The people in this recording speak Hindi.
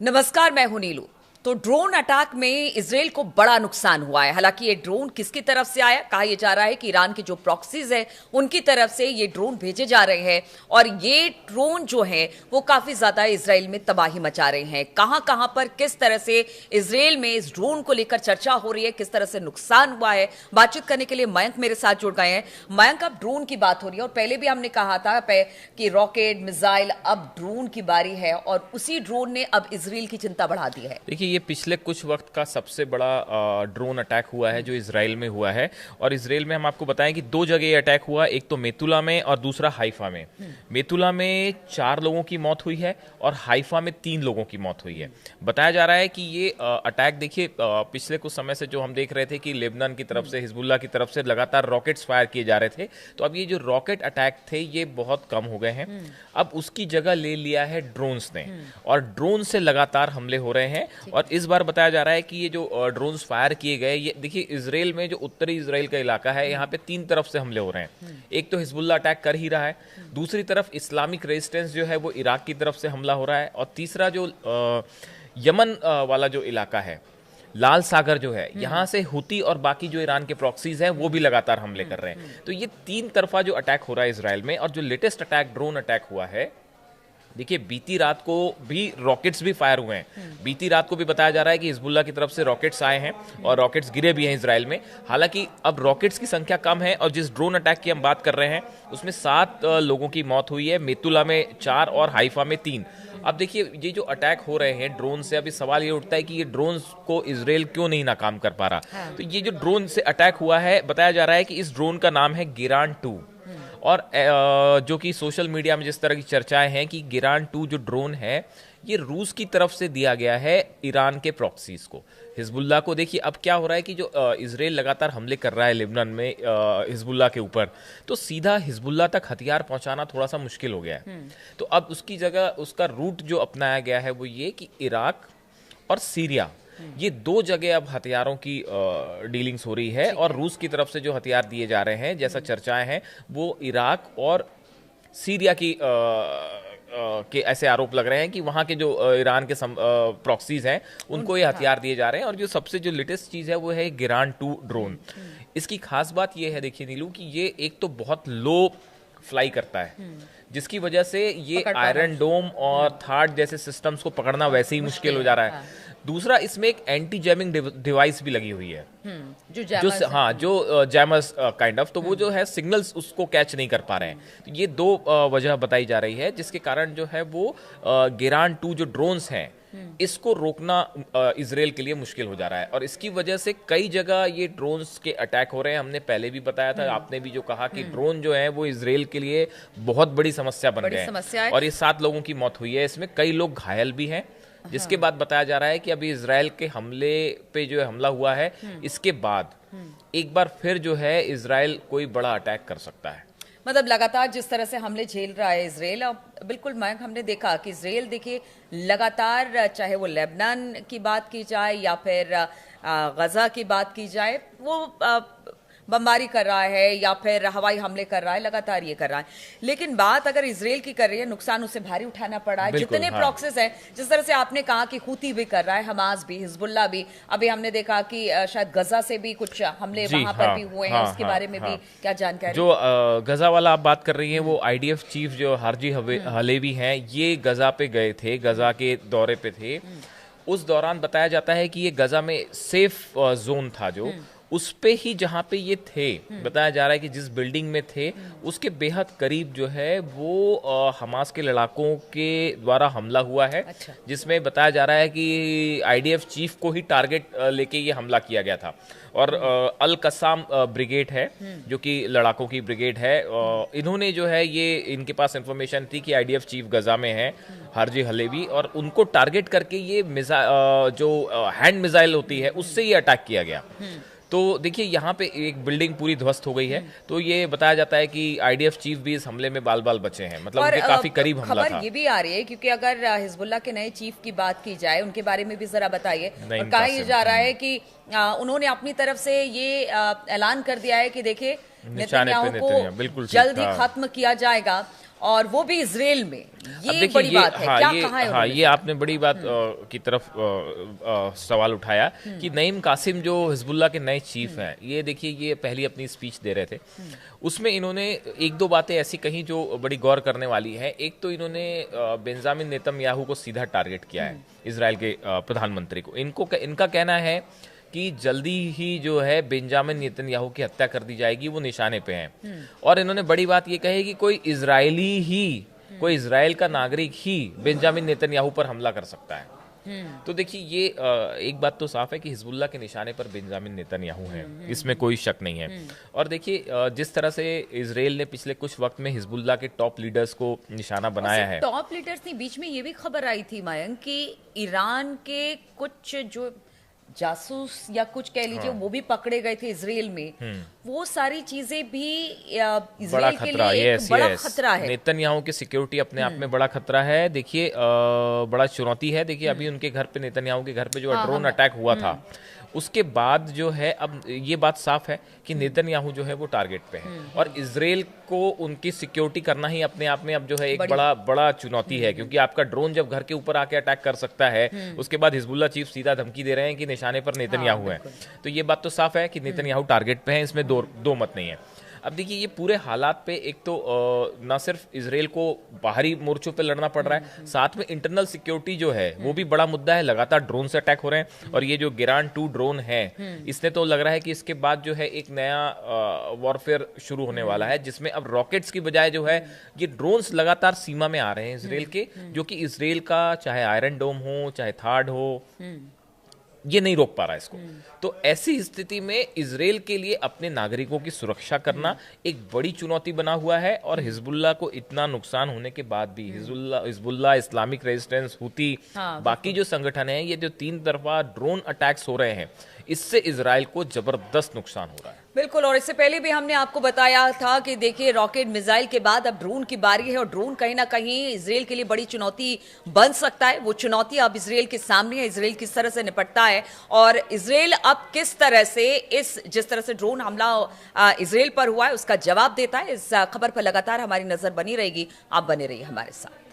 नमस्कार, मैं हूं नीलू। तो ड्रोन अटैक में इजराइल को बड़ा नुकसान हुआ है। हालांकि ये ड्रोन किसकी तरफ से आया, कहा यह जा रहा है कि ईरान के जो प्रॉक्सीज है उनकी तरफ से ये ड्रोन भेजे जा रहे हैं और ये ड्रोन जो है वो काफी ज्यादा इजराइल में तबाही मचा रहे हैं। कहां कहां पर किस तरह से इजराइल में इस ड्रोन को लेकर चर्चा हो रही है, किस तरह से नुकसान हुआ है, बातचीत करने के लिए मयंक मेरे साथ जुड़ गए हैं। मयंक, अब ड्रोन की बात हो रही है और पहले भी हमने कहा था कि रॉकेट, मिसाइल, अब ड्रोन की बारी है और उसी ड्रोन ने अब इजराइल की चिंता बढ़ा दी है। देखिए, ये पिछले कुछ वक्त का सबसे बड़ा ड्रोन अटैक हुआ है जो इजराइल में हुआ है। और इजराइल में हम आपको बताएं कि दो जगह ये अटैक हुआ, एक तो मेतुला में और दूसरा हाइफा में। मेतुला में 4 लोगों की मौत हुई है और हाइफा में 3 लोगों की मौत हुई है। बताया जा रहा है कि ये अटैक, देखिए, पिछले कुछ समय से जो हम देख रहे थे कि लेबनान की तरफ से, हिजबुल्लाह की तरफ से लगातार रॉकेट्स फायर किए जा रहे थे, तो अब ये जो रॉकेट अटैक थे ये बहुत कम हो गए हैं। अब उसकी जगह ले लिया है ड्रोन्स ने, और ड्रोन से लगातार हमले हो रहे हैं। और इस बार बताया जा रहा है कि ये जो ड्रोन्स फायर किए गए, ये देखिए, इजराइल में जो उत्तरी इजराइल का इलाका है, यहाँ पे 3 तरफ से हमले हो रहे हैं। एक तो हिजबुल्लाह अटैक कर ही रहा है, दूसरी तरफ इस्लामिक रेजिस्टेंस जो है वो इराक की तरफ से हमला हो रहा है, और तीसरा जो यमन वाला जो इलाका है, लाल सागर जो है, यहाँ से हुती और बाकी जो ईरान के प्रॉक्सीज हैं वो भी लगातार हमले कर रहे हैं। तो ये 3 तरफा जो अटैक हो रहा है इजराइल में। और जो लेटेस्ट अटैक, ड्रोन अटैक हुआ है, देखिए, बीती रात को भी रॉकेट्स भी फायर हुए हैं। बीती रात को भी बताया जा रहा है कि हिजबुल्लाह की तरफ से रॉकेट्स आए हैं और रॉकेट्स गिरे भी हैं इजराइल में। हालांकि अब रॉकेट्स की संख्या कम है, और जिस ड्रोन अटैक की हम बात कर रहे हैं उसमें 7 लोगों की मौत हुई है, मेतुला में 4 और हाइफा में 3। अब देखिए, ये जो अटैक हो रहे हैं ड्रोन से, अभी सवाल ये उठता है कि ये ड्रोन को इजराइल क्यों नहीं नाकाम कर पा रहा। तो ये जो ड्रोन से अटैक हुआ है, बताया जा रहा है कि इस ड्रोन का नाम है गिरान 2। और जो कि सोशल मीडिया में जिस तरह की चर्चाएं हैं कि गिरान 2 जो ड्रोन है ये रूस की तरफ से दिया गया है ईरान के प्रॉक्सीज को, हिजबुल्लाह को। देखिए, अब क्या हो रहा है कि जो इजराइल लगातार हमले कर रहा है लेबनान में हिजबुल्लाह के ऊपर, तो सीधा हिजबुल्लाह तक हथियार पहुंचाना थोड़ा सा मुश्किल हो गया है। तो अब उसकी जगह उसका रूट जो अपनाया गया है वो ये कि इराक और सीरिया, ये 2 जगह अब हथियारों की डीलिंग्स हो रही है। और रूस की तरफ से जो हथियार दिए जा रहे हैं, जैसा चर्चाएं हैं, वो इराक और सीरिया की के ऐसे आरोप लग रहे हैं कि वहां के जो ईरान के प्रॉक्सीज हैं उनको ये हथियार दिए जा रहे हैं। और जो सबसे जो लेटेस्ट चीज है वो है गिरान 2 ड्रोन। इसकी खास बात ये है, देखिए नीलू, कि ये एक तो बहुत लो फ्लाई करता है, जिसकी वजह से ये आयरन डोम और थार्ड जैसे सिस्टम्स को पकड़ना वैसे ही मुश्किल हो जा रहा है। दूसरा, इसमें एक एंटी जैमिंग डिवाइस भी लगी हुई है, जो जैमर्स काइंड ऑफ, तो वो जो है सिग्नल्स उसको कैच नहीं कर पा रहे हैं। तो ये 2 वजह बताई जा रही है जिसके कारण जो है वो गिरान 2 जो ड्रोन्स हैं इसको रोकना इजराइल के लिए मुश्किल हो जा रहा है। और इसकी वजह से कई जगह ये ड्रोन्स के अटैक हो रहे हैं। हमने पहले भी बताया था, आपने भी जो कहा कि ड्रोन जो है वो इजराइल के लिए बहुत बड़ी समस्या बन गए हैं। और ये 7 लोगों की मौत हुई है, इसमें कई लोग घायल भी हैं। जिसके बाद बताया जा रहा है कि अभी इजराइल के हमले पे जो हमला हुआ है, इसके बाद एक बार फिर जो है इजराइल कोई बड़ा अटैक कर सकता है। मतलब लगातार जिस तरह से हमले झेल रहा है इजराइल, बिल्कुल मयंक, हमने देखा कि इजराइल, देखिए, लगातार, चाहे वो लेबनान की बात की जाए या फिर गजा की बात की जाए, वो बमबारी कर रहा है या फिर हवाई हमले कर रहा है, लगातार ये कर रहा है। लेकिन बात अगर इजराइल की कर रही है, नुकसान उसे भारी उठाना पड़ा है। जितने प्रॉक्सीज हैं, जिस तरह से आपने कहा कि हुती भी कर रहा है, हमास भी, हिजबुल्लाह भी, अभी हमने देखा कि शायद गजा से भी कुछ हमले वहां पर भी हुए हैं, उसके बारे में भी क्या जानकारी? जो गजा वाला आप बात कर रही हैं, वो IDF चीफ जो हारजी हलेवी हैं, ये गजा पे गए थे, गजा के दौरे पे थे। उस दौरान बताया जाता है कि ये गजा में सेफ जोन था जो, उस पे ही जहाँ पे ये थे, बताया जा रहा है कि जिस बिल्डिंग में थे उसके बेहद करीब जो है वो हमास के लड़ाकों के द्वारा हमला हुआ है। अच्छा। जिसमें बताया जा रहा है कि IDF चीफ को ही टारगेट लेके ये हमला किया गया था। और अल कसाम ब्रिगेड है जो कि लड़ाकों की ब्रिगेड है, इन्होंने जो है, ये इनके पास इंफॉर्मेशन थी कि IDF चीफ गजा में है, हारजी हलेवी, और उनको टारगेट करके ये जो हैंड मिसाइल होती है उससे ये अटैक किया गया। तो देखिए, यहाँ पे एक बिल्डिंग पूरी ध्वस्त हो गई है। तो ये बताया जाता है कि IDF चीफ भी इस हमले में बाल बाल बचे हैं, मतलब उनके काफी करीब हमला था। खबर ये भी आ रही है, क्योंकि अगर हिजबुल्लाह के नए चीफ की बात की जाए, उनके बारे में भी जरा बताइए। और कहा यह जा रहा है कि उन्होंने अपनी तरफ से ये ऐलान कर दिया है कि देखिए, नेतन्याहू को जल्द ही खत्म किया जाएगा। और वो भी इजराइल में। ये देखिए बड़ी बात है। हाँ, क्या कहा है उन्होंने? ये आपने बड़ी बात की तरफ सवाल उठाया कि नईम कासिम जो हिजबुल्लाह के नए चीफ हैं, ये देखिए ये पहली अपनी स्पीच दे रहे थे, उसमें इन्होंने एक दो बातें ऐसी कही जो बड़ी गौर करने वाली है। एक तो इन्होंने बेंजामिन नेतन्याहू को सीधा टारगेट किया है, इजराइल के प्रधानमंत्री को। इनका कहना है कि जल्दी ही जो है बेंजामिन नेतन्याहू की हत्या कर दी जाएगी, वो निशाने पे हैं। और इन्होंने बड़ी बात ये कही कि कोई इजराइल का नागरिक ही बेंजामिन नेतन्याहू पर हमला कर सकता है। तो देखिए ये एक बात तो साफ है कि हिजबुल्लाह के निशाने पर बेंजामिन नेतन्याहू हैं, इसमें कोई शक नहीं है। और देखिए जिस तरह से इजराइल ने पिछले कुछ वक्त में हिजबुल्लाह के टॉप लीडर्स को निशाना बनाया है। टॉप लीडर्स नहीं, बीच में ये भी खबर आई थी मयंक कि ईरान के कुछ जो जासूस या कुछ कह लीजिए वो भी पकड़े गए थे इजराइल में। वो सारी चीजें भी इजराइल के लिए एक बड़ा खतरा है। नेतन्याहू की सिक्योरिटी अपने आप में बड़ा खतरा है। देखिए बड़ा चुनौती है। देखिए अभी उनके घर पे, नेतन्याहू के घर पे जो ड्रोन अटैक हुआ था, उसके बाद जो है अब ये बात साफ है कि नेतन्याहू जो है वो टारगेट पे है। और इजराइल को उनकी सिक्योरिटी करना ही अपने आप में अब जो है एक बड़ा चुनौती है, क्योंकि आपका ड्रोन जब घर के ऊपर आके अटैक कर सकता है, उसके बाद हिजबुल्लाह चीफ सीधा धमकी दे रहे हैं कि निशाने पर नेतन्याहू है। तो ये बात तो साफ है कि नेतन्याहू टारगेट पे है, इसमें दो मत नहीं है। अब देखिए ये पूरे हालात पे एक तो ना सिर्फ इजराइल को बाहरी मोर्चों पे लड़ना पड़ रहा है, साथ में इंटरनल सिक्योरिटी जो है वो भी बड़ा मुद्दा है। लगातार ड्रोन से अटैक हो रहे हैं, और ये जो गिरान 2 ड्रोन है, इसने तो लग रहा है कि इसके बाद जो है एक नया वॉरफेयर शुरू होने वाला है, जिसमें अब रॉकेट्स की बजाय जो है ये ड्रोन्स लगातार सीमा में आ रहे हैं इजराइल के, जो कि इजराइल का चाहे आयरन डोम हो चाहे थार्ड हो, ये नहीं रोक पा रहा है इसको। तो ऐसी स्थिति में इजराइल के लिए अपने नागरिकों की सुरक्षा करना एक बड़ी चुनौती बना हुआ है। और हिजबुल्लाह को इतना नुकसान होने के बाद भी हिजबुल्लाह, इस्लामिक रेजिस्टेंस, हुती, बाकी जो संगठन है, ये जो 3 तरफा ड्रोन अटैक्स हो रहे हैं, इससे इजराइल को जबरदस्त नुकसान हो रहा है। बिल्कुल। और इससे पहले भी हमने आपको बताया था कि देखिए रॉकेट मिसाइल के बाद अब ड्रोन की बारी है, और ड्रोन कहीं ना कहीं इजराइल के लिए बड़ी चुनौती बन सकता है। वो चुनौती अब इजराइल के सामने है, इजराइल किस तरह से निपटता है, और इजराइल अब किस तरह से जिस तरह से ड्रोन हमला इजराइल पर हुआ है उसका जवाब देता है। इस खबर पर लगातार हमारी नजर बनी रहेगी। आप बने रहिए हमारे साथ।